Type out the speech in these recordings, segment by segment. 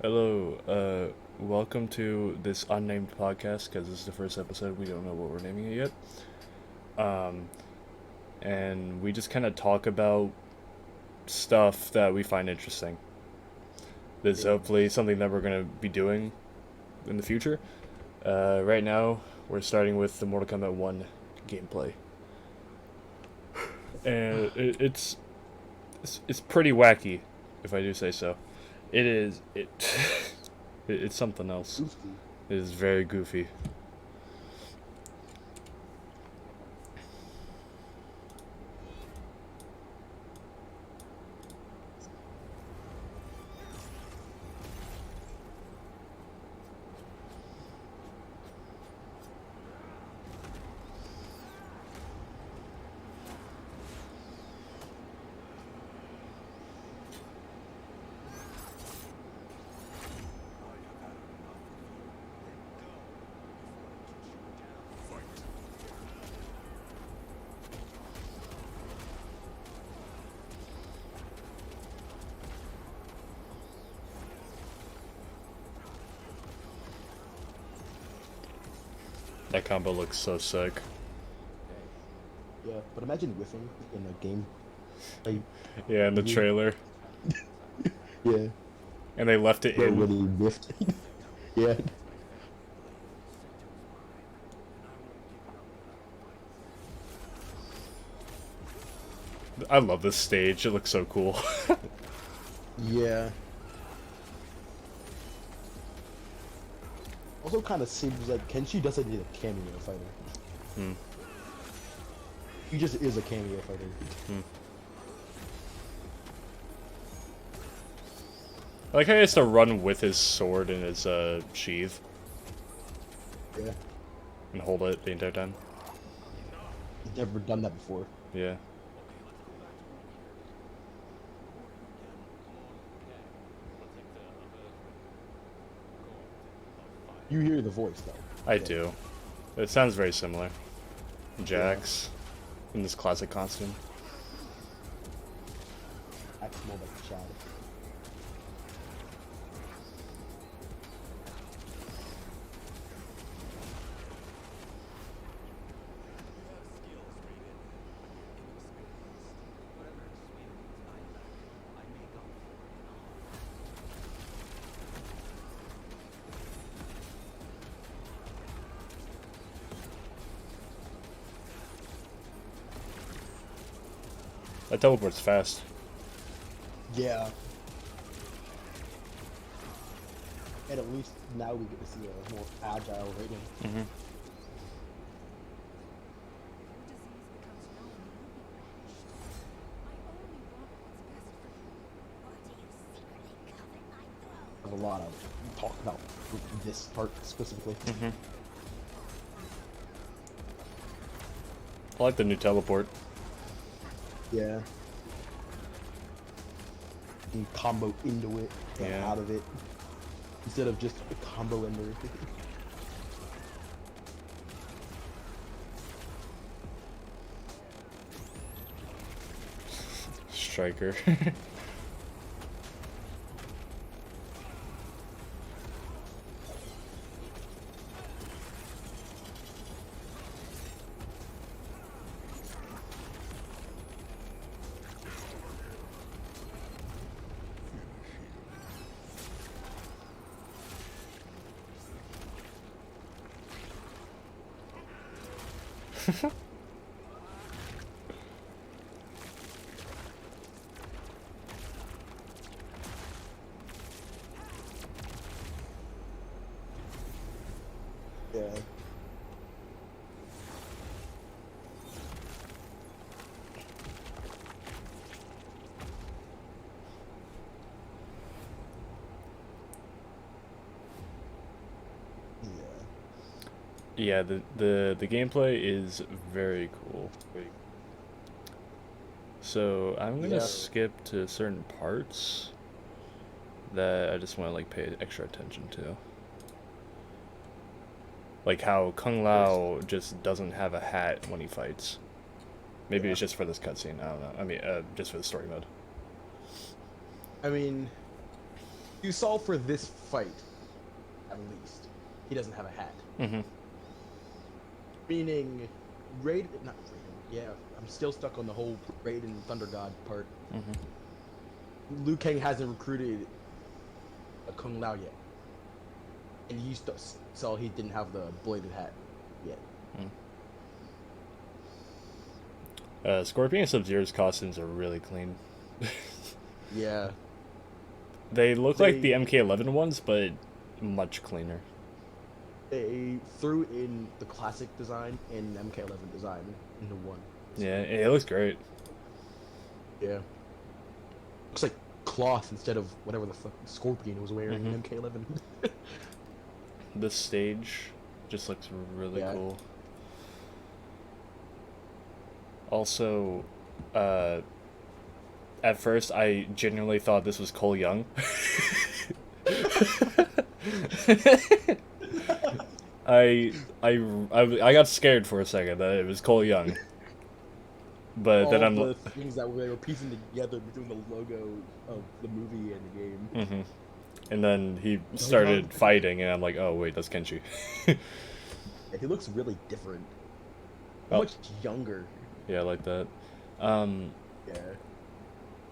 Hello, welcome to this unnamed podcast because this is the first episode. We don't know what we're naming it yet. And we just kind of talk about stuff that we find interesting. This is hopefully something that we're going to be doing in the future. Right now, we're starting with the Mortal Kombat 1 gameplay. And it's pretty wacky, if I do say so. It is, it's something else. It is very goofy. That combo looks so sick. Yeah, but imagine whiffing in a game. Like, Yeah, in the trailer. yeah. And they left it in. When he whiffed. Yeah. I love this stage. It looks so cool. Yeah. Also kind of seems like Kenshi doesn't need a cameo fighter. Hmm. He just is a cameo fighter. Hmm. I like how he has to run with his sword in his sheath. Yeah. And hold it the entire time. He's never done that before. Yeah. You hear the voice though. I do. It sounds very similar. Jax. In this classic costume. Acts more like a child. That teleport's fast. Yeah. And at least now we get to see a more agile rating. Mm-hmm. There's a lot of talk about this part specifically. Mm-hmm. I like the new teleport. Yeah. And combo into it and Yeah. out of it. Instead of just a combo ender. Striker. Yeah. Yeah, the gameplay is very cool. So I'm gonna skip to certain parts that I just want to like pay extra attention to. Like how Kung Lao just doesn't have a hat when he fights. Maybe it's just for this cutscene. I don't know. I mean, just for the story mode. I mean, You saw for this fight, at least, he doesn't have a hat. Mm-hmm. Meaning, not Raiden. Yeah, I'm still stuck on the whole Raiden Thunder God part. Mm-hmm. Liu Kang hasn't recruited a Kung Lao yet, and so he didn't have the bladed hat yet. Scorpion and Sub-Zero's costumes are really clean. Yeah, They look like the MK11 ones, but much cleaner. they threw in the classic design and MK11 design into one. Yeah, it looks great. Yeah, looks like cloth instead of whatever the fuck Scorpion was wearing in MK11. The stage just looks really cool. Also, at first I genuinely thought this was Cole Young. I got scared for a second that it was Cole Young. But then I'm the things that they were piecing together between the logo of the movie and the game. Mm-hmm. And then he started fighting, and I'm like, oh wait, that's Kenshi. Yeah, he looks really different. Much younger. Yeah, I like that. Yeah.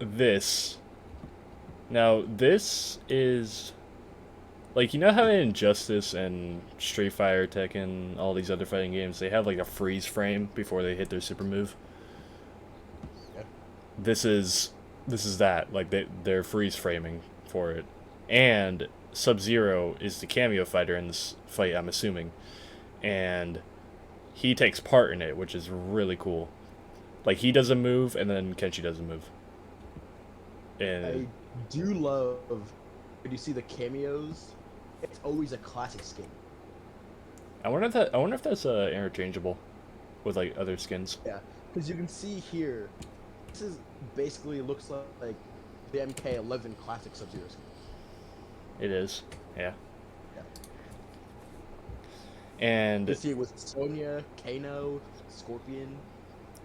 This. Now, this is... Like, you know how in Injustice and Street Fighter, Tekken, all these other fighting games, they have like a freeze frame before they hit their super move? Yeah. This is that. Like, they're freeze framing for it. And Sub-Zero is the cameo fighter in this fight, I'm assuming. And he takes part in it, which is really cool. Like, he does a move, and then Kenshi does a move. And I do love when you see the cameos. It's always a classic skin. I wonder if that's interchangeable with like other skins. Yeah, because you can see here, this is basically looks like the MK11 classic Sub-Zero skin. It is, yeah. Yeah. And you see it with Sonya, Kano, Scorpion.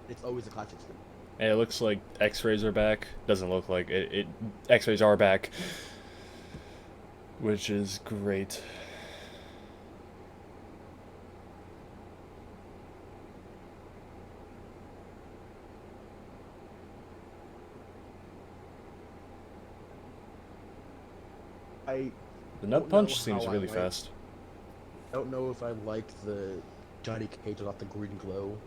It's always a classic skin. And it looks like X-rays are back. Doesn't look like it. X-rays are back, which is great. The nut punch seems really fast. I don't know if I like the Johnny Cage without the green glow.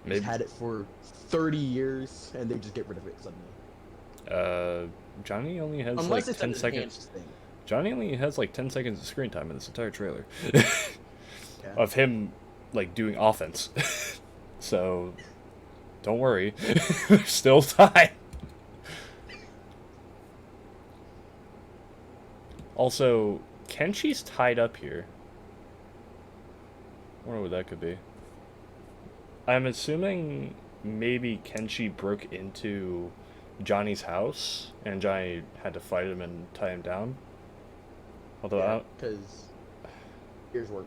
Maybe. He's had it for 30 years, and they just get rid of it suddenly. Johnny only has Unless like 10 seconds. Thing. Johnny only has like 10 seconds of screen time in this entire trailer. Yeah. Of him, like, doing offense. So, don't worry. There's still time. Also, Kenshi's tied up here. I wonder what that could be. I'm assuming maybe Kenshi broke into Johnny's house, and Johnny had to fight him and tie him down. Although, yeah, because here's where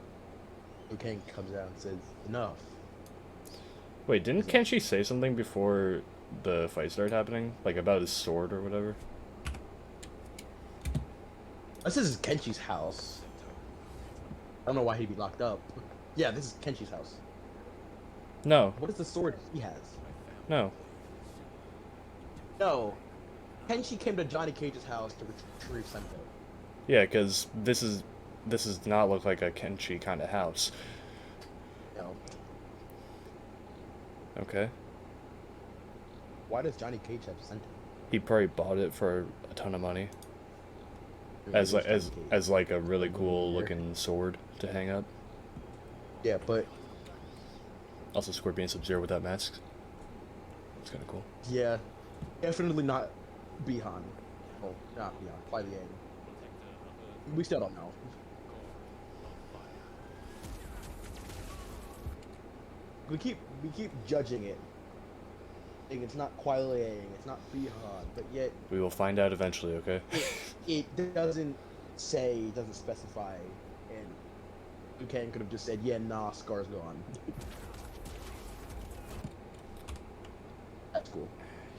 Liu Kang comes out and says, "Enough." Wait, didn't Kenshi say something before the fight started happening? Like about his sword or whatever? This is Kenshi's house. I don't know why he'd be locked up. Yeah, this is Kenshi's house. No. What is the sword he has? No. No. Kenshi came to Johnny Cage's house to retrieve Senko. Yeah, because this does not look like a Kenshi kind of house. No. Okay. Why does Johnny Cage have Senko? He probably bought it for a ton of money. As like a really cool looking sword to hang up. Yeah, but also Scorpion Sub-Zero with that mask. It's kind of cool. Yeah, definitely not Bihan. Oh, not Bihan. By the end, we still don't know. We keep judging it. And it's not Kuai Liang, it's not Bihan, but yet we will find out eventually. Okay. It doesn't specify, and Liu Kang could have just said, "Yeah, nah, Scar's gone." That's cool.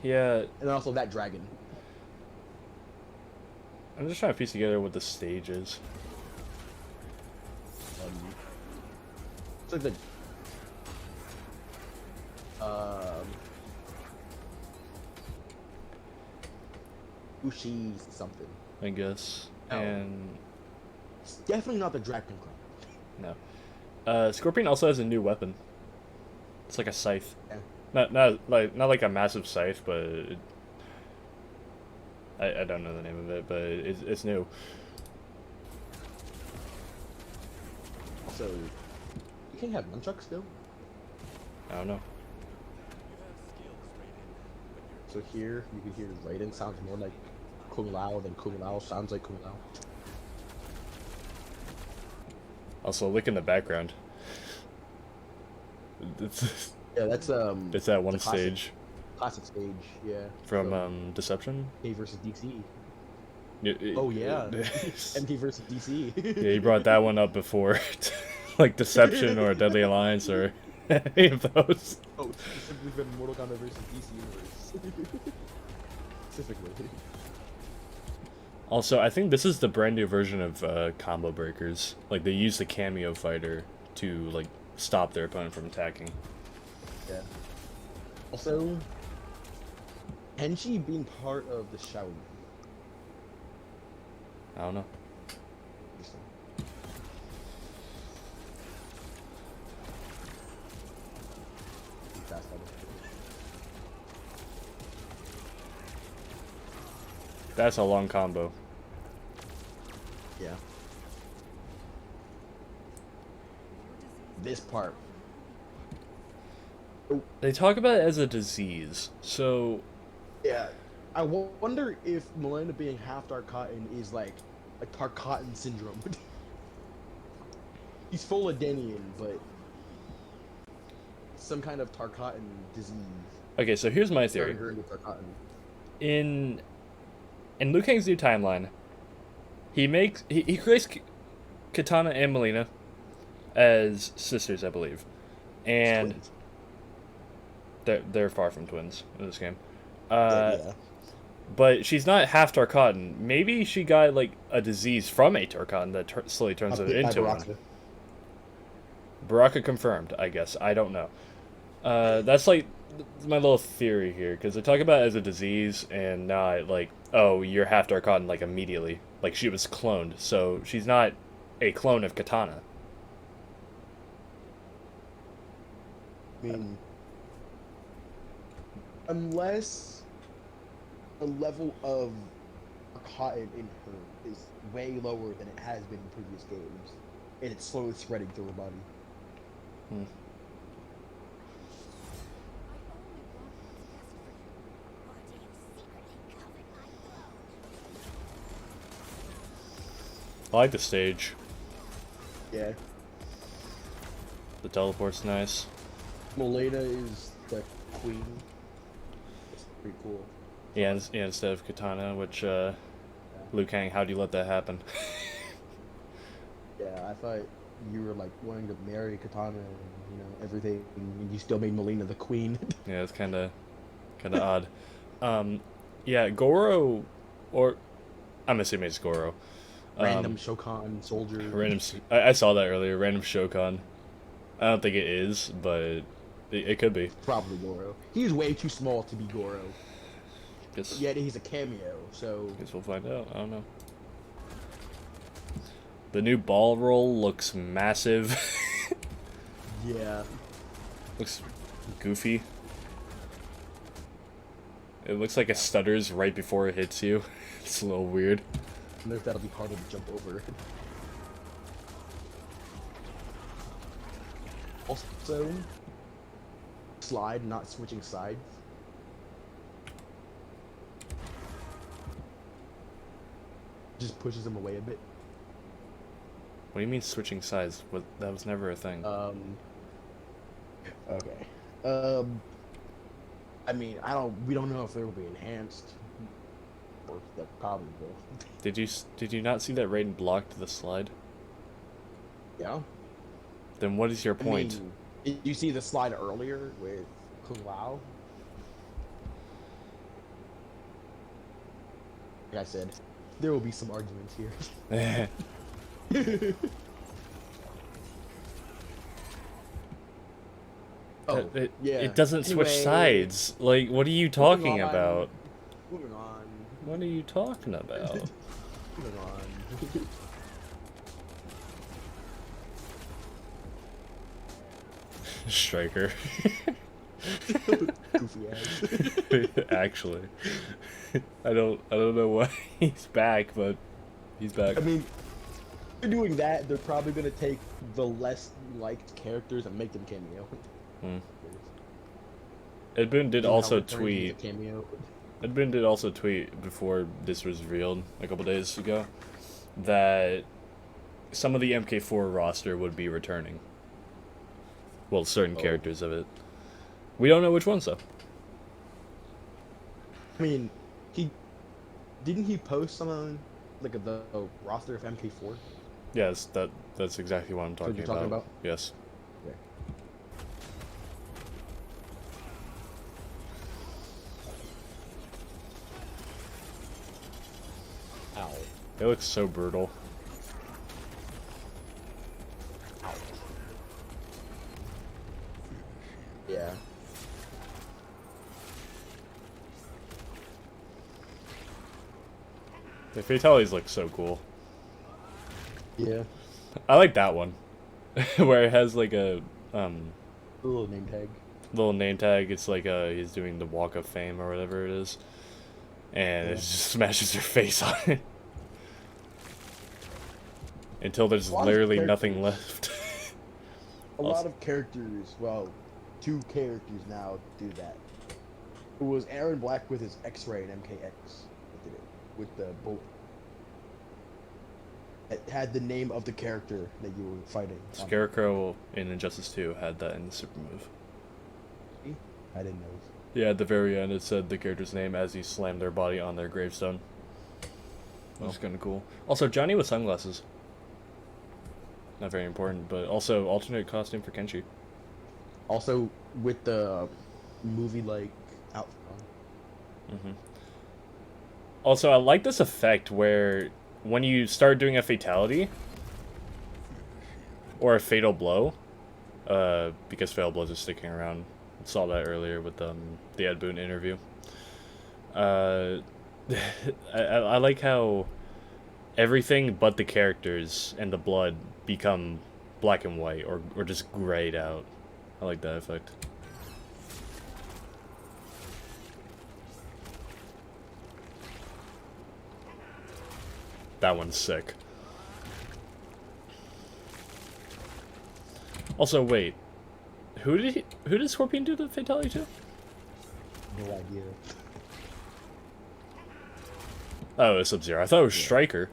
Yeah. And also that dragon. I'm just trying to piece together what the stage is. It's like the Ushi's something. I guess. No. And It's definitely not the Dragon Club. no. Scorpion also has a new weapon. It's like a scythe. Yeah. Not like a massive scythe, but I don't know the name of it, but it's new. So you can have nunchucks still. I don't know. So here you can hear Raiden sounds more like Kung Lao than Kung Lao sounds like Kung Lao. Also, look in the background. It's Yeah, that's it's that one the classic- stage classic stage, yeah. from Deception. MK versus DC. Y- Oh yeah, yeah, MK versus DC. you brought that one up before, like Deception or Deadly Alliance or any of those. Oh, specifically for the Mortal Kombat versus DC universe. Specifically. Also, I think this is the brand new version of combo breakers. Like they use the cameo fighter to like stop their opponent from attacking. Yeah. Also, Kenshi being part of the Shaolin. I don't know. Interesting. Be fast, buddy. That's a long combo. Yeah. This part. They talk about it as a disease, so Yeah. I wonder if Milena being half Tarkatan is like a Tarkatan syndrome. He's full of Denian, but some kind of Tarkatan disease. okay. So here's my theory. Started with Tarkatan. In Liu Kang's new timeline, he creates Katana and Melina as sisters, I believe, and Twins. they're far from twins in this game. Yeah. But she's not half Tarkatan. Maybe she got like a disease from a Tarkatan that slowly turns her into one. Baraka. Baraka confirmed, I guess. I don't know. That's like my little theory here, because they talk about it as a disease and not like, oh, you're half Tarkatan like immediately. Like she was cloned, so she's not a clone of Katana. I mean, unless the level of cotton in her is way lower than it has been in previous games, and it's slowly spreading through her body. Hmm. I like the stage. Yeah, The teleport's nice. Molina is the queen. It's pretty cool. Yeah, instead of Katana, which Liu Kang, how do you let that happen? Yeah, I thought you were like wanting to marry Katana and everything, and you still made Molina the queen. Yeah, it's kind of odd. Yeah, Goro, or I'm assuming it's Goro. Random Shokan soldier. I saw that earlier. Random Shokan. I don't think it is, but it could be. Probably Goro. He's way too small to be Goro. Guess Yet he's a cameo, so we'll find out. I don't know. The new ball roll looks massive. yeah. Looks goofy. It looks like it stutters right before it hits you. It's a little weird. I wonder if that'll be harder to jump over. Also, slide, not switching sides. Just pushes him away a bit. What do you mean switching sides? That was never a thing. Okay. I mean, we don't know if they will be enhanced. Or that probably will. Did you not see that Raiden blocked the slide? Yeah. Then what is your point? I mean, did you see the slide earlier with Kung Lao? Like I said, There will be some arguments here. Oh, yeah. It doesn't switch Anyway, sides. Like, what are you moving talking on. about? Moving on. What are you talking about? Moving on. Striker. Goofy ass. Actually. I don't know why he's back, but he's back. I mean, if they're doing that, they're probably gonna take the less liked characters and make them cameo. Hmm. Edboon did Somehow also returns as a tweet. cameo. Edboon did also tweet before this was revealed a couple days ago that some of the MK4 roster would be returning. Well, certain characters of it. We don't know which ones though. I mean, didn't he post some on like the roster of MK4? Yes, that's exactly what I'm What talking you're talking about? Yes. Okay. Ow. It looks so brutal. Ow. Yeah. The fatalities look so cool. Yeah. I like that one, where it has like a A little name tag. little name tag. It's like he's doing the Walk of Fame or whatever it is, and it just smashes your face on it until there's literally nothing left. A lot of characters, well, 2 characters now do that. It was Aaron Black with his X-Ray and MKX that did it with the bullet. It had the name of the character that you were fighting. Scarecrow in Injustice 2 had that in the super move. I didn't know. Yeah, at the very end it said the character's name as he slammed their body on their gravestone. That was kind of cool. Also, Johnny with sunglasses. Not very important, but also alternate costume for Kenshi. Also, with the movie-like outfit on. Mm-hmm. Also, I like this effect where when you start doing a fatality or a fatal blow, because fatal blows are sticking around. I saw that earlier with the Ed Boon interview. I like how everything but the characters and the blood become black and white or just grayed out. I like that effect. That one's sick. Also, wait. Who did Scorpion do the fatality to? No idea. Oh, it's Sub-Zero. I thought it was Striker.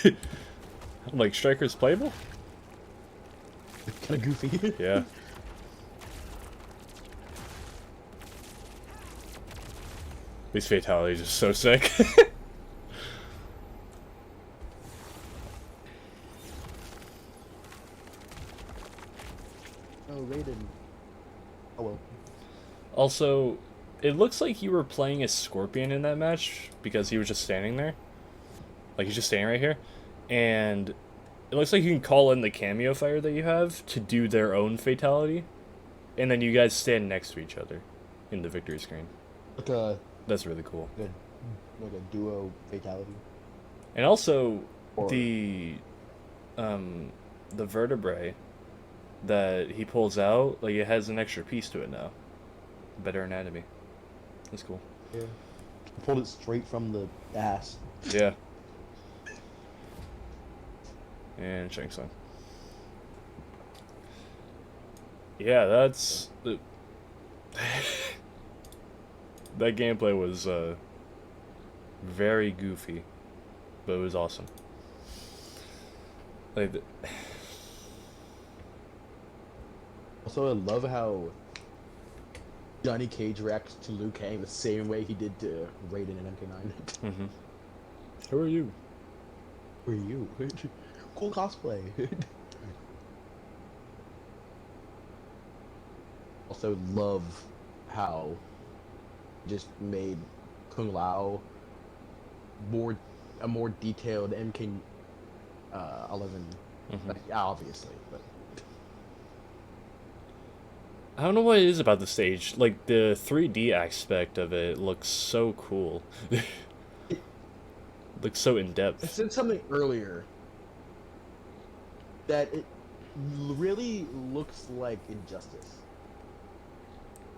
I'm like, Striker's playable? Kind of goofy. Yeah. These fatalities are so sick. Oh, Raiden. Oh well. Also, it looks like you were playing as Scorpion in that match because he was just standing there. Like, he's just standing right here. And it looks like you can call in the cameo fire that you have to do their own fatality. And then you guys stand next to each other in the victory screen. Like a That's really cool. duo fatality. And also, Or- the vertebrae that he pulls out, like, it has an extra piece to it now. Better anatomy. That's cool. Yeah. Pulled it straight from the ass. Yeah. And Shang Tsung. Yeah, that's the that gameplay was very goofy, but it was awesome. Like Also, I love how Johnny Cage reacts to Liu Kang the same way he did to Raiden in MK9. mm-hmm. Who are you? Who are you? Cool cosplay. Also, love how just made Kung Lao more a more detailed MK 11, Hmm. obviously, but I don't know what it is about the stage. Like the 3D aspect of it looks so cool. it, Looks so in I depth. said something earlier that it really looks like Injustice.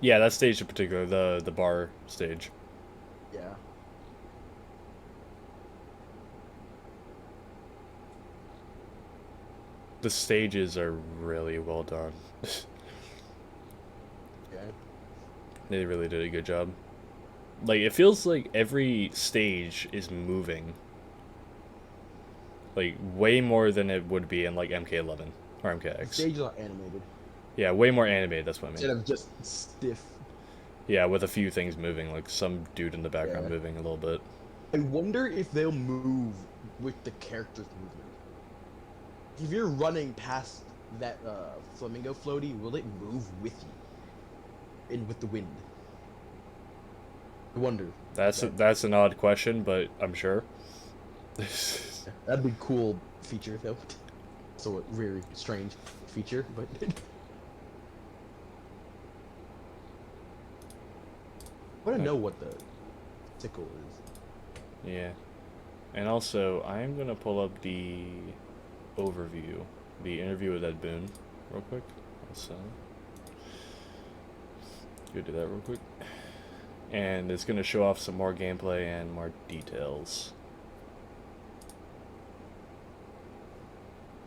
Yeah, that stage in particular, the bar stage. Yeah. The stages are really well done. Okay. They really did a good job. Like it feels like every stage is moving. Like way more than it would be in like MK11 or The MKX. stages are animated Yeah, way more animated, that's what I mean. instead of just stiff. Yeah, with a few things moving, like some dude in the background Yeah. moving a little bit. I wonder if they'll move with the character's movement. If you're running past that flamingo floaty, will it move with you? And with the wind? I wonder. That That's an odd question, but I'm sure. that'd be a cool feature though. So a very strange feature, but I want to know what the tickle is. Yeah. And also, I'm gonna pull up the overview, the interview with Ed Boon, real quick. So, go do that real quick. And it's gonna show off some more gameplay and more details.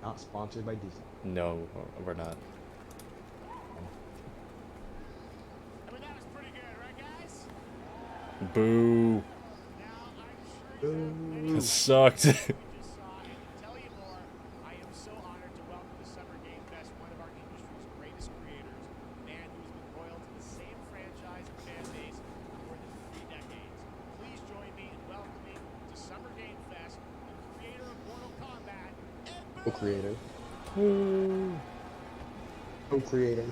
Not sponsored by Disney. No, we're not. I mean, that was pretty good, right, guys? Boo! Now, I'm sure you have many It Ooh. sucked. we just saw, and to tell you more, I am so honored to welcome to Summer Game Fest one of our industry's greatest creators, a man who has been loyal to the same franchise and fan base for more than 3 decades. Please join me in welcoming to Summer Game Fest the creator of Mortal Kombat, Ed Boon. Co-creator. Co-creator.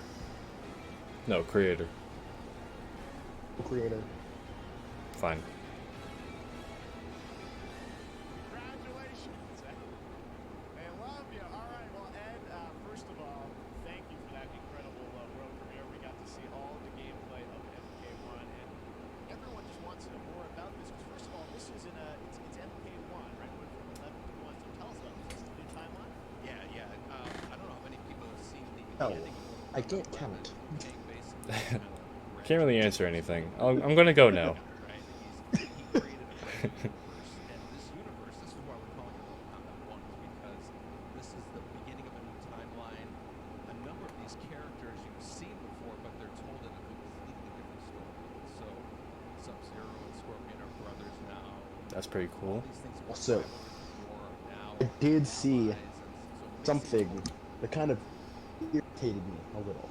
No, creator. Co-creator. Fine. Congratulations. They love you. All right. Well, Ed, first of all, thank you for that incredible world premiere. We got to see all the gameplay of MK1, and everyone just wants to know more about this. Because first of all, this is it's MK1, right? Went from 11 to 1. So tell us about this. Is this the new timeline? Yeah. I don't know how many people have seen the Oh, ending of I can't 11, count. being basically kind of Can't really answer anything. I'm gonna go now. right? He created a brand new universe, and this universe, this is why we're calling it Mortal Kombat 1, is because this is the beginning of a new timeline. A number of these characters you've seen before, but they're told in a completely different story. So, Sub-Zero and Scorpion are brothers now. That's pretty All cool. these things were Also, before, now I did see allies, and so something mixing that kind of irritated me a little.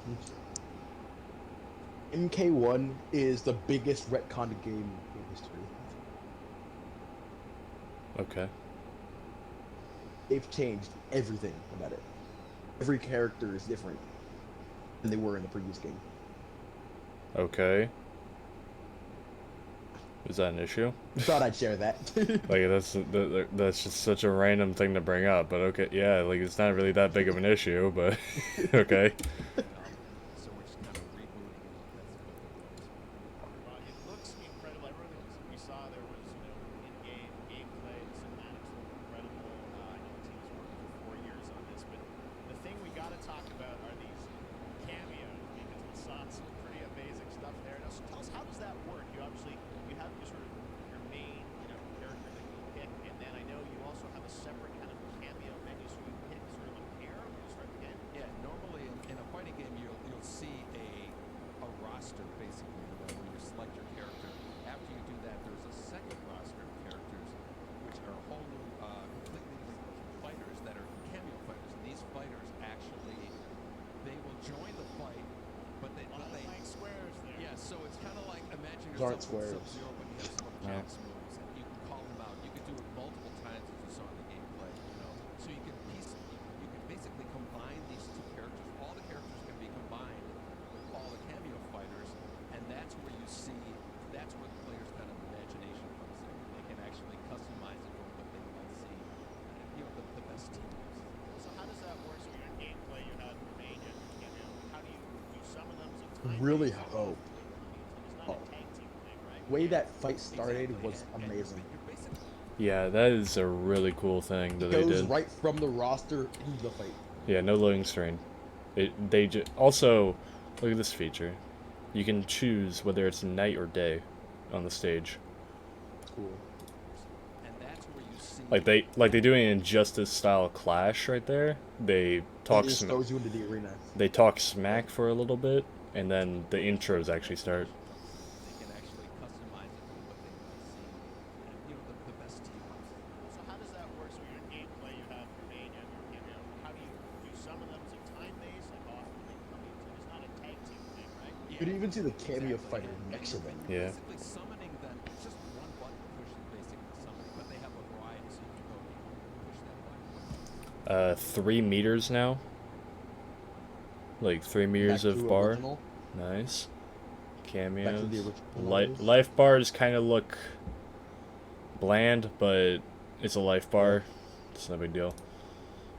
MK1 is the biggest retconned game in history. Okay. They've changed everything about it. Every character is different than they were in the previous game. Okay. Is that an issue? Thought I'd share that. Like that's just such a random thing to bring up, but okay, yeah, like it's not really that big of an issue, but okay. So we're just kind of rebooting it. That's what they're doing. It looks incredible. Everything we saw there was, in-game gameplay. The cinematics look incredible. I know the team's working for 4 years on this, but the thing we got to talk about are these cameos because we saw some pretty amazing stuff there. Now, so tell us, how does that work? You obviously you have your sort of your main, character that you pick, and then I know you also have a separate kind of cameo menu, so you pick sort of a pair when you start the game. Yeah, normally in a fighting game, you'll see a roster basically, where you select your character. After you do that, there's a second roster of characters, which are whole new, completely different fighters that are cameo fighters. And these fighters actually, they will join the fight, but A lot of blank squares there. yeah. So it's kind of like imagine Those aren't yourself with squares. Sub-Zero, but you have some of Yeah. John's moves, and you can call them out. You can do it multiple times, as you saw in the gameplay. So you can you can basically combine these two characters. All the characters can be combined with all the cameo fighters, and that's where you see. That's where the player's kind of imagination comes in. They can actually customize it from what really hope. It's not a tag team thing, right? Way that fight started was And you're, amazing. you're basically Yeah, that is a really cool thing that It they goes did. right from the roster into the fight. Yeah, no loading screen. Also look at this feature. You can choose whether it's night or day on the stage. Cool. and that's where you see Like they do an Injustice style clash right there. They It talk just throws you into the arena. they talk smack for a little bit, and then the intros actually start. they can actually customize it to what they want to see. And the best team ups. So how does that work? So your gameplay, you have your main and your cameo. How do you some of them? Is it time based? Like how often they come into? It's not a tag team thing, right? You could even see the cameo fighter next to them. Yeah. Basically summoning them. It's just one button push is basically summoning, but they have a variety, so you can go push that button. 3 meters now. Like 3 meters Back of to bar. original. Nice. Back to Cameos. the original. Life bars kind of look bland, but it's a life bar. It's no big deal.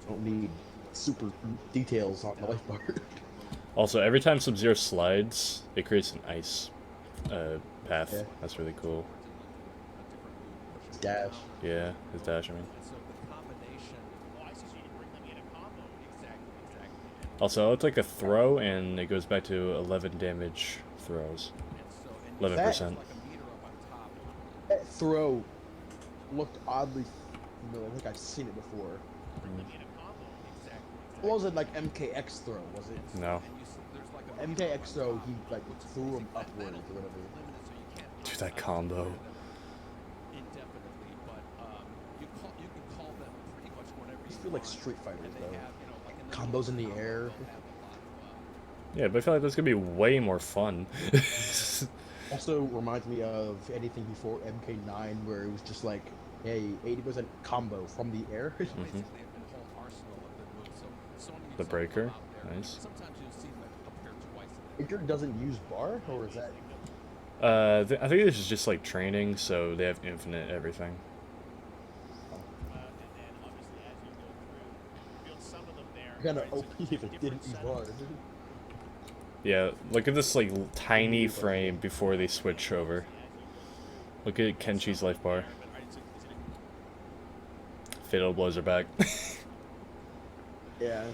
Don't need super details on the life bar. Also, every time Sub-Zero slides, it creates an ice path. Yeah. That's really cool. Dash. Yeah, his dash, I mean. And so the combination. Oh, I see. So you can bring them in a combo. Exactly. Also, it's like a throw, and it goes back to 11 damage throws. And so and 11%. Like a meter up on top. That throw looked oddly familiar. I think I've seen it before. Bring them in a combo. Exactly. What was it like MKX throw? Was it No. And there's like a meter up MKX on throw? top, He like which is threw him basically upward that or whatever. limited, so you can't Dude, that outside combo. indefinitely, but you can call them pretty much whenever I you just feel like want. Street Fighters And they though. have, like in the Combos in the combo, air. they'll have a lot of, Yeah, but I feel like that's gonna be way more fun. Also reminds me of anything before MK9 where it was just like, hey, 80% combo from the air. basically a whole arsenal of their moves. So Sony The uses breaker, them out there. nice. Sometimes you'll see them appear twice. Breaker doesn't use bar, or is that? I think this is just like training, so they have infinite everything. And then obviously as you go through, build some of them there. Kind right? of So OP it's if a it different didn't use setup. bar. Yeah, look at this like tiny frame before they switch over. Look at Kenchi's life bar. But, right, so is it Fatal blows are back. Yeah.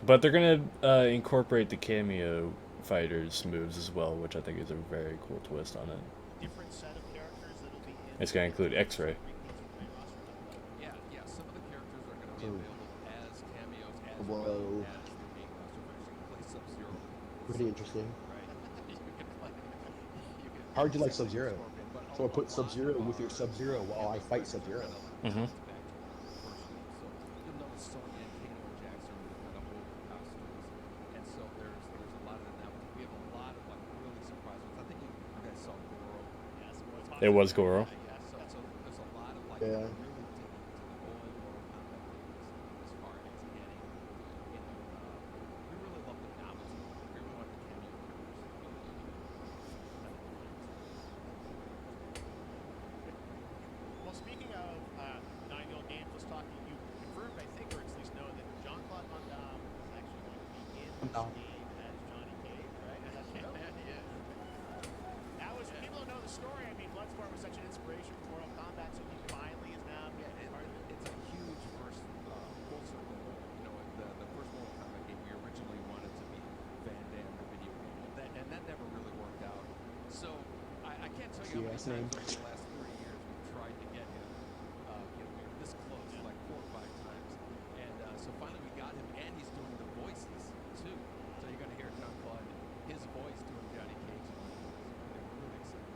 But they're gonna incorporate the cameo fighters moves as well, which I think is a very cool twist on it. a different set of characters that'll be in It's gonna include X-Ray. Yeah, some of the characters are going to be Ooh. available as cameos, as Whoa. well as the main roster. For instance, you can play Sub-Zero. Pretty interesting. Right. You can play. You can How would you like Sub-Zero? Scorpion, but So I put a lot Sub-Zero of with your Sub-Zero while I fight Sub-Zero. Mhm. So you'll notice Sonya and Kano and Jax are in kind of old costumes, and so there's a lot of them now. We have a lot of like really surprise ones. I think you guys saw Goro. It was Goro. So there's a lot of like Yeah. really digging into the old Mortal Kombat games as far as getting, we really love the novelty. We really want the cameo characters. Well, speaking of 9-year-old games, let's talk. You confirmed, I think, or at least know that Jean-Claude Van Damme is actually going to be in this Van Damme. game as Johnny Cage, right? Is that true? Yeah. That was people don't know the story. I mean, Bloodsport was such an inspiration for Mortal Kombat, so he finally is now part of it. It's a huge first full circle. The first Mortal Kombat game we originally wanted to be Van Damme, the video game, and that never really worked out. So I can't tell you how many Yes, times name. over the last 30 years we've tried to get him. We were this close, like 4 or 5 times, and so finally we got him, and he's doing the voices too. So you're gonna hear John Claude, his voice doing Johnny Cage. We're really excited.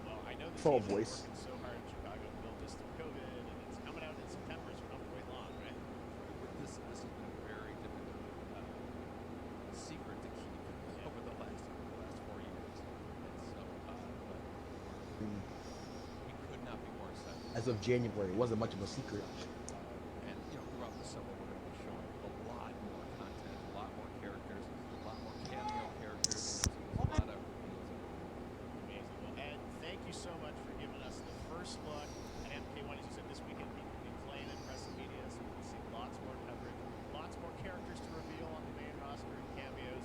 Well, I know the Full team's been voice. working so hard in Chicago to build this through COVID, and it's coming out in September, so we don't have to wait long, right? This has been a very difficult secret to keep over the last 4 years, and so but we could not be more excited. As of January, it wasn't much of a secret. And throughout the summer, we're going to be showing a lot more content, a lot more characters, a lot more cameo characters. There's a lot of reveals. Amazing. Well, Ed, thank you so much for giving us the first look at MK1. As you said, this weekend will be playing in press and media, so we can see lots more coverage, lots more characters to reveal on the main roster and cameos.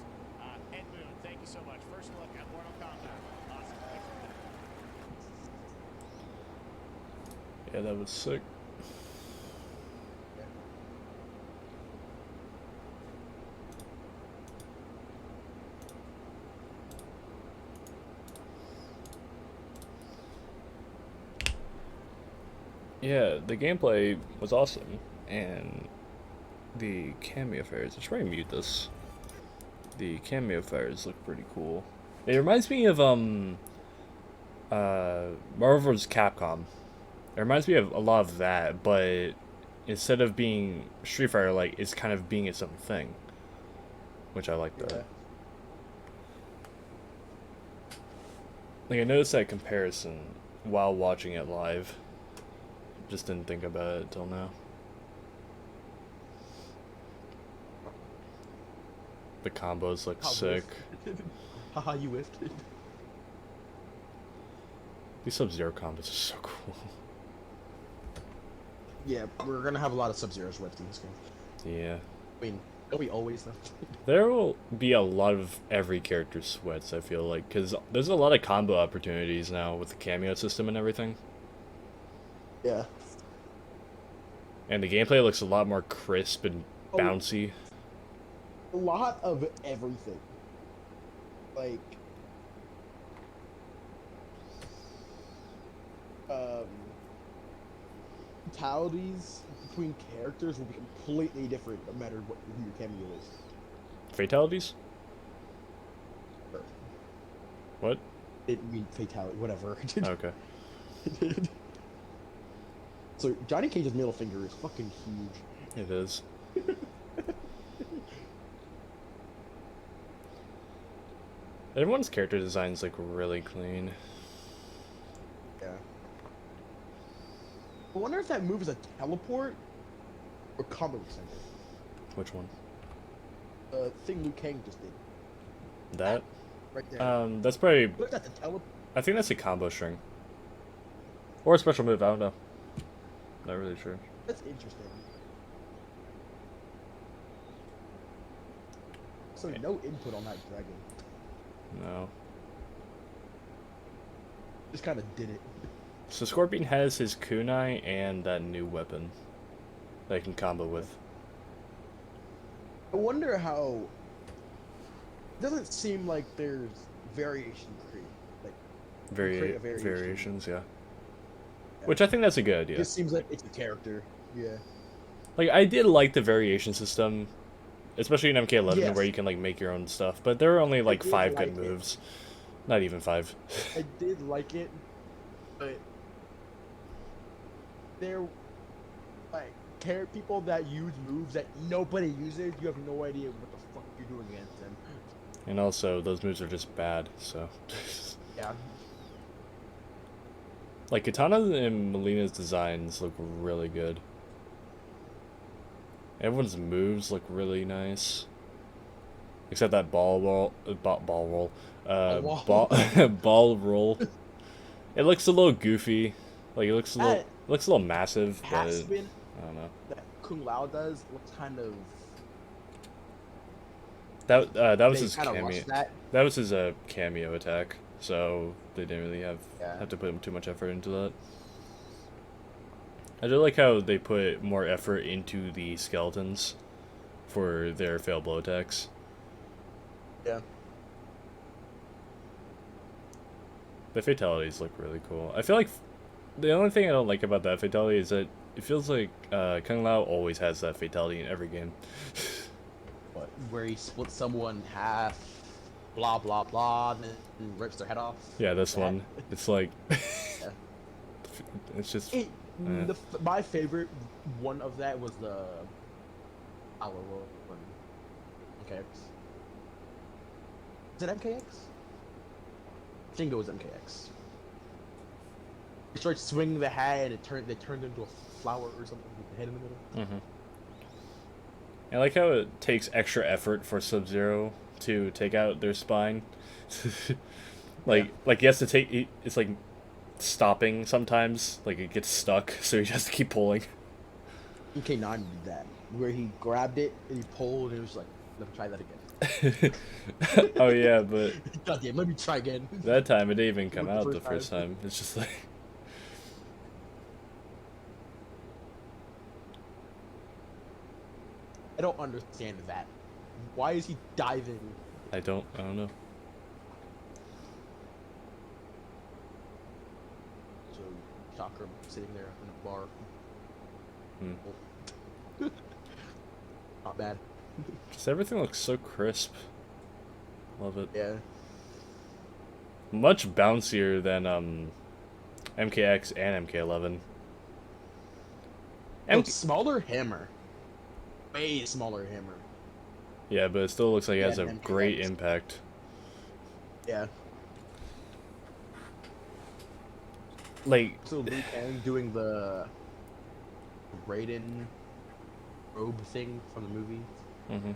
Yeah, that was sick. Yeah, the gameplay was awesome, and the cameo fairs. I should probably mute this. The cameo fairs look pretty cool. It reminds me of Marvel vs. Capcom. It reminds me of a lot of that, but instead of being Street Fighter like, it's kind of being its own thing, which I like that. Yeah. Like I noticed that comparison while watching it live. Just didn't think about it till now. The combos look sick. Haha, you whiffed. These Sub-Zero combos are so cool. Yeah, we're gonna have a lot of Sub-Zeros whiffed in this game. Yeah. I mean, don't we always though? There will be a lot of every character sweats, I feel like, because there's a lot of combo opportunities now with the cameo system and everything. Yeah. And the gameplay looks a lot more crisp and bouncy. A lot of everything. Like, fatalities between characters will be completely different no matter what who your cameo is. Fatalities? Or, What? didn't mean fatality, whatever. Okay. So Johnny Cage's middle finger is fucking huge. It is. Everyone's character designs like really clean. Yeah. I wonder if that move is a teleport or combo extender. Which one? Thing Liu Kang just did. That? Right there. That's probably. What is that, the teleport? I think that's a combo string. Or a special move, I don't know. Not really sure. That's interesting. So no input on that dragon. No. Just kind of did it. So Scorpion has his kunai and that new weapon that he can combo with. I wonder how. It doesn't seem like there's variation created. Like create a variation. Variations, yeah. Yeah. Which I think that's a good idea. It just seems like it's a character. Yeah. Like I did like the variation system, especially in MK11 Yes. where you can like make your own stuff. But there are only like did 5 like good it. moves, not even 5. I did like it, but they're like people that use moves that nobody uses. You have no idea what the fuck you're doing against them. And also those moves are just bad. So Yeah. like Katana and Melina's designs look really good. Everyone's moves look really nice. Except that ball roll, ball roll. It looks a little goofy. Like it looks a little, That looks a little massive, but Hat spin I don't know. that Kung Lao does looks kind of. That was They his kinda cameo. rushed that. That was his cameo attack. So they didn't really have Yeah. to put too much effort into that. I do like how they put more effort into the skeletons for their fail blow attacks. Yeah. The fatalities look really cool. I feel like the only thing I don't like about that fatality is that it feels like Kung Lao always has that fatality in every game. What? Where he splits someone in half, blah blah blah, and then rips their head off. Yeah, this That- one. It's like Yeah. it's just It, Yeah. my favorite one of that was the Aloe one. MKX. Is it MKX? I think it was MKX. They started swinging the hat and they turned into a flower or something with the head in the middle. Mhm. I like how it takes extra effort for Sub-Zero to take out their spine. Like he has to take. It's like stopping sometimes. Like it gets stuck, so he has to keep pulling. MK9 did that, where he grabbed it and he pulled and it was like, let me try that again. Oh yeah, but God damn, let me try again. that time it didn't even come With out the the first first time. It's just like I don't understand that. Why is he diving? I don't know. So, Chakra sitting there in a bar. Hmm. Not bad. Just everything looks so crisp. Love it. Yeah. Much bouncier than MKX and MK11. No, smaller hammer. Way smaller hammer. Yeah, but it still looks like it has Yeah, a MKX. great impact. Yeah. Like, So Liu Kang doing the Raiden robe thing from the movie. mhm.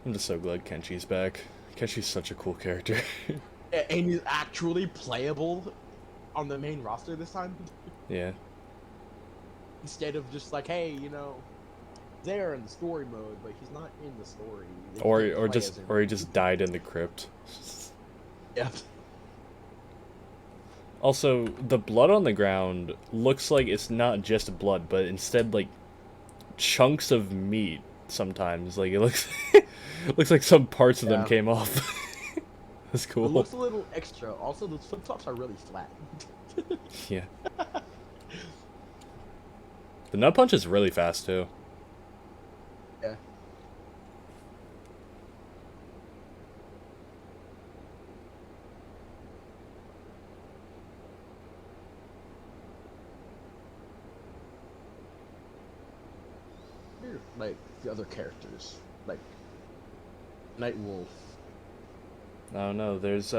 I'm just so glad Kenshi's back. Kenshi's such a cool character. And he's actually playable on the main roster this time. Yeah. Instead of just like, hey, you know, there in the story mode, but he's not in the story. They Or can't or play just as him. or he just died in the crypt. Yeah. Also, the blood on the ground looks like it's not just blood, but instead like chunks of meat sometimes. Like it looks looks like some parts of them Yeah. came off. That's It cool. looks a little extra. Also, the flip flops are really flat. Yeah. The nut punch is really fast too. Yeah. Like the other characters, like Nightwolf. I don't know. There's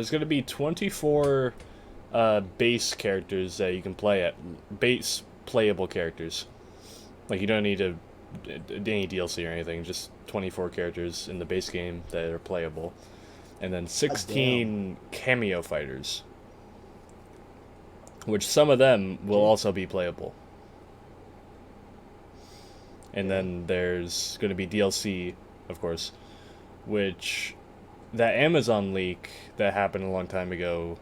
gonna be 24 base characters that you can play at base playable characters. Like you don't need to any DLC or anything. Just 24 characters in the base game that are playable, and then 16 cameo fighters, which some of them will also be playable. And then there's going to be DLC, of course, which that Amazon leak that happened a long time ago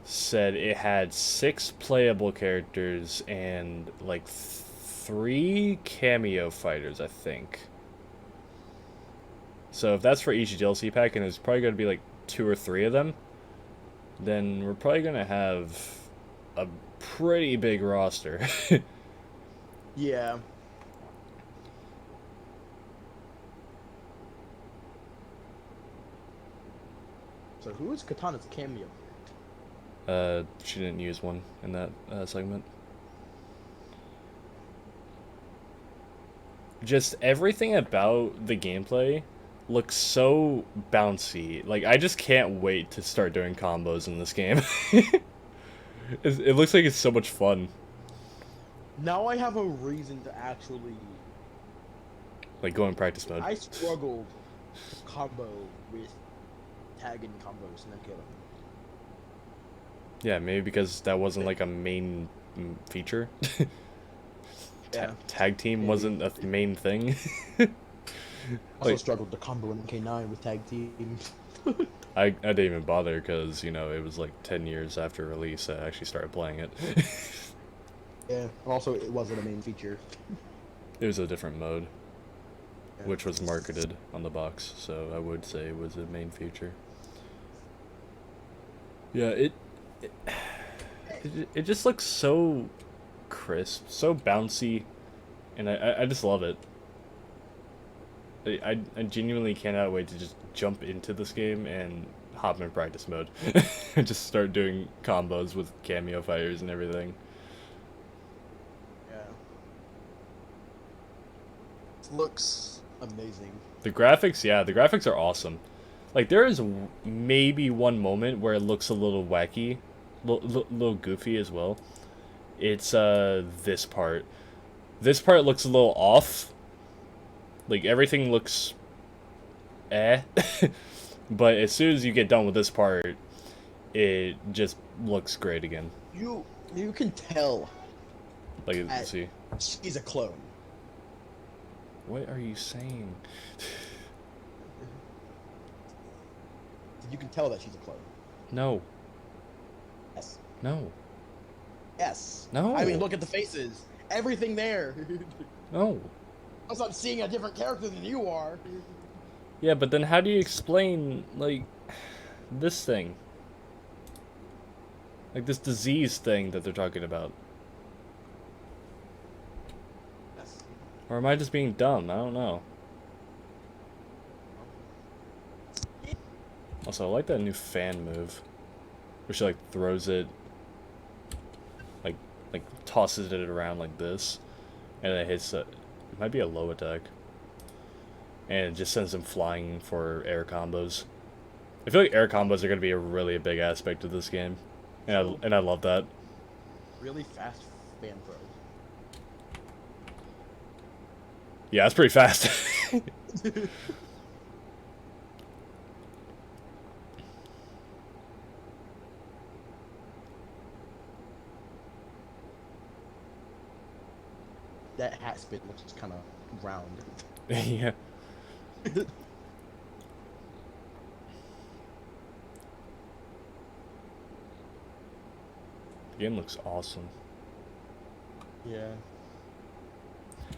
said it had 6 playable characters and like 3 cameo fighters, I think. So if that's for each DLC pack, and there's probably going to be like 2 or 3 of them, then we're probably going to have a pretty big roster. Yeah. So who is Katana's cameo? She didn't use one in that segment. Just everything about the gameplay looks so bouncy. Like, I just can't wait to start doing combos in this game. It looks like it's so much fun. Now I have a reason to actually. Like, go in practice mode. I struggled to combo with tagging combos in that game. Yeah, maybe because that wasn't like a main feature. Yeah. Tag team Maybe. wasn't a main thing. Also Like- struggled to combo in MK9 with tag teams. I didn't even bother because, you know, it was like 10 years after release I actually started playing it. Yeah. Also, it wasn't a main feature. It was a different mode, Yeah. which was marketed on the box, so I would say it was a main feature. Yeah, it just looks so crisp, so bouncy, and I just love it. I genuinely cannot wait to just jump into this game and hop in practice mode and just start doing combos with cameo fighters and everything. Yeah. It looks amazing. The graphics, yeah, the graphics are awesome. Like, there is maybe one moment where it looks a little wacky, little goofy as well. It's, this part. This part looks a little off. Like, everything looks eh. But as soon as you get done with this part, it just looks great again. You can tell Like, let's see. she's a clone. What are you saying? You can tell that she's a clone. No. Yes. No. Yes. No. I mean, look at the faces. Everything there. No. Plus, I'm seeing a different character than you are. Yeah, but then how do you explain, like, this thing? Like, this disease thing that they're talking about? Yes. Or am I just being dumb? I don't know. Also, I like that new fan move. Where she, like, throws it... Like, tosses it around like this. And then it hits... It might be a low attack. And it just sends them flying for air combos. I feel like air combos are going to be a really big aspect of this game. And I love that. Really fast fan throws. Yeah, it's pretty fast. That hat spin looks kind of round. Yeah. The game looks awesome. Yeah.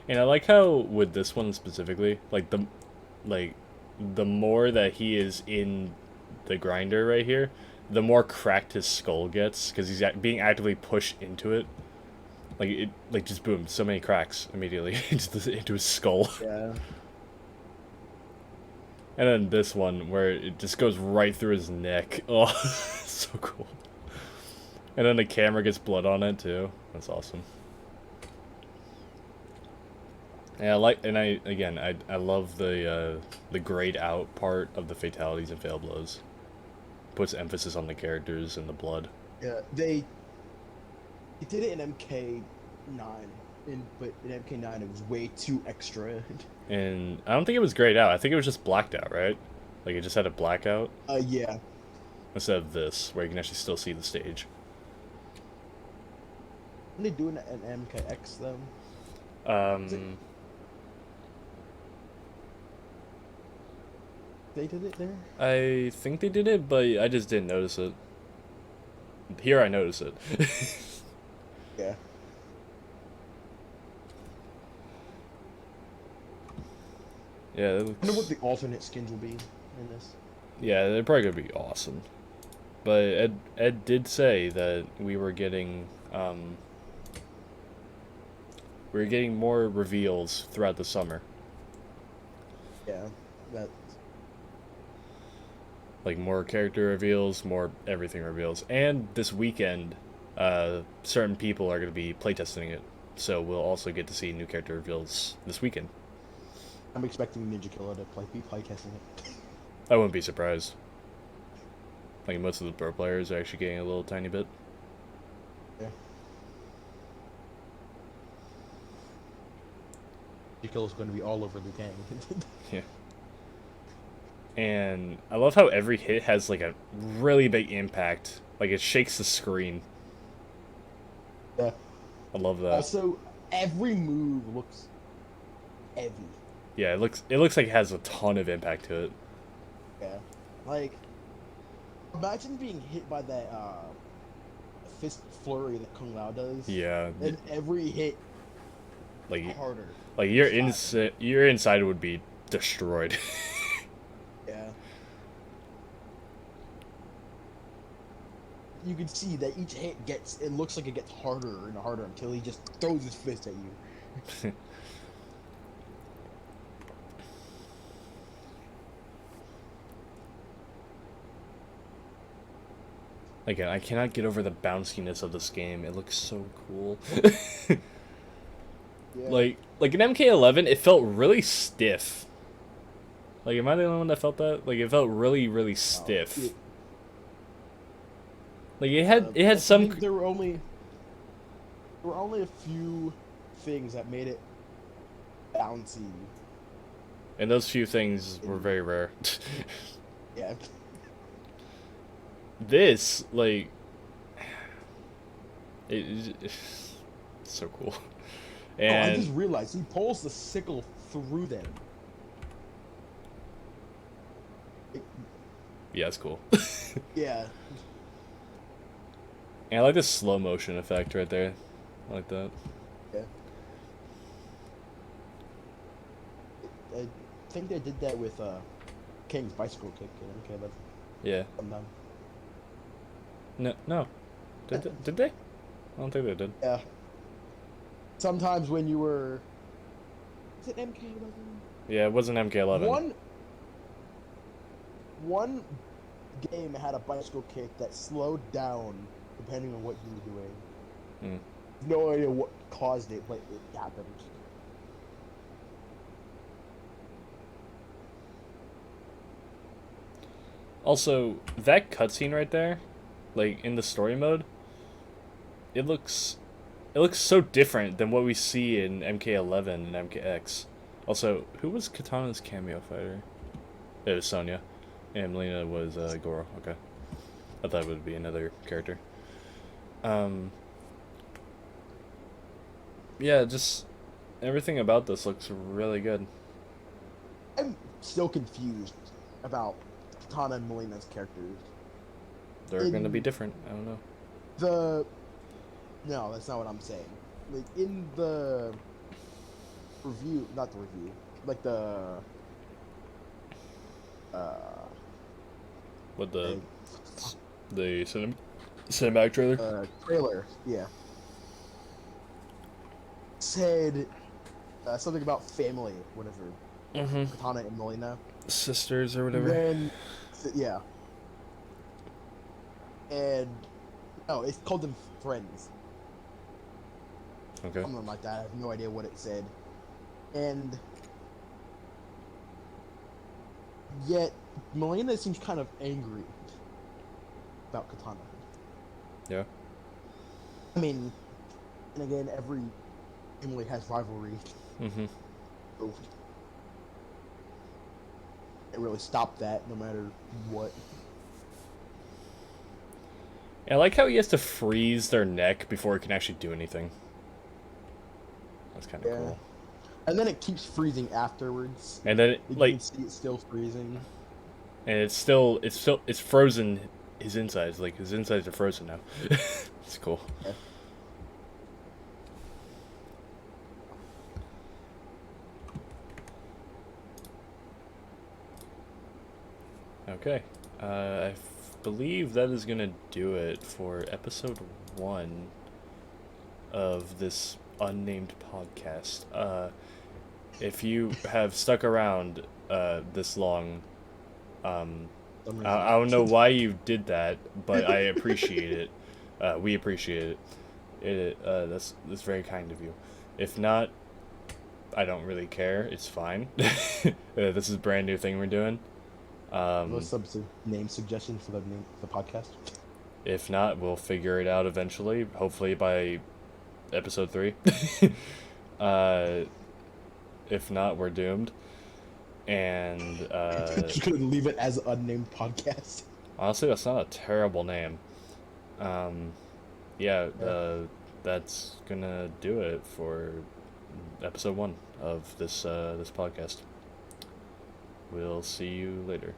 And I like how with this one specifically, like the more that he is in the grinder right here, the more cracked his skull gets because he's being actively pushed into it. Like just boom, so many cracks immediately into his skull. Yeah. And then this one where it just goes right through his neck. Oh, so cool. And then the camera gets blood on it too. That's awesome. And I love the grayed out part of the fatalities and fail blows. Puts emphasis on the characters and the blood. Yeah. They did it in MK9, but in MK9 it was way too extra. And I don't think it was grayed out. I think it was just blacked out, right? Like it just had a blackout Yeah. instead of this, where you can actually still see the stage. Are they doing it in MKX though? They did it there? I think they did it, but I just didn't notice it. Here I notice it. Yeah. Yeah, that I looks... wonder what the alternate skins will be in this. Yeah, they're probably gonna be awesome. But Ed did say that we were getting more reveals throughout the summer. Yeah. That. Like more character reveals, more everything reveals. And this weekend, certain people are gonna be playtesting it. So we'll also get to see new character reveals this weekend. I'm expecting Ninja Killer to be playtesting it. I wouldn't be surprised. Like most of the pro players are actually getting a little tiny bit. Yeah. Ninja Killer's going to be all over the gang. Yeah. And I love how every hit has like a really big impact. Like it shakes the screen. Yeah. I love that. Also, every move looks heavy. Yeah, it looks like it has a ton of impact to it. Yeah. Like, imagine being hit by that fist flurry that Kung Lao does. Yeah. And every hit Like harder. Like your inside would be destroyed. Yeah. You can see that each hit it looks like it gets harder and harder until he just throws his fist at you. Again, I cannot get over the bounciness of this game. It looks so cool. Yeah. Like in MK11, it felt really stiff. Like, am I the only one that felt that? Like, it felt really, really stiff. Like it had I some. think there were only a few things that made it bouncy. And those few things were very rare. Yeah. This, like, it's so cool. And I just realized he pulls the sickle through them. yeah, it's cool. Yeah. And I like this slow motion effect right there. I like that. Yeah. I think they did that with King's bicycle kick in MK11 Yeah. sometime. No. Did they? I don't think they did. Yeah. Sometimes when you were, is it MK11? Yeah, it wasn't MK11. One game had a bicycle kick that slowed down depending on what you were doing. No idea what caused it, but it happened. Also, that cutscene right there, like in the story mode, it looks so different than what we see in MK11 and MKX. Also, who was Katana's cameo fighter? It was Sonya, and Melina was Goro. Okay, I thought it would be another character. Yeah, just everything about this looks really good. I'm still confused about Katana and Melina's characters. They're gonna be different. I don't know. No, that's not what I'm saying. Like in the review, not the review, like What the cinematic trailer? Trailer, yeah, said something about family, whatever. Mm-hmm. Katana and Melina, Sisters or whatever. then yeah, and no, it's called them friends. Okay. Something like that. I have no idea what it said. And yet, Melina seems kind of angry about Katana. Yeah. I mean, and again, every family has rivalry. Mm-hmm. So can't really stop that, no matter what. I like how he has to freeze their neck before it can actually do anything. That's kind of Yeah. cool. And then it keeps freezing afterwards. And then You like, can see it's still freezing. and it's frozen. His insides, like his insides are frozen now. It's cool. Yeah. Okay. Believe that is gonna do it for episode 1 of this unnamed podcast. If you have stuck around this long, I don't know why you did that, but I appreciate it. We appreciate it. That's very kind of you. If not, I don't really care. It's fine. This is a brand new thing we're doing. What's some name suggestions for the podcast? If not, we'll figure it out eventually. Hopefully by episode 3. If not, we're doomed. And Just gonna leave it as unnamed podcast. honestly, that's not a terrible name. That's gonna do it for episode 1 of this podcast. We'll see you later.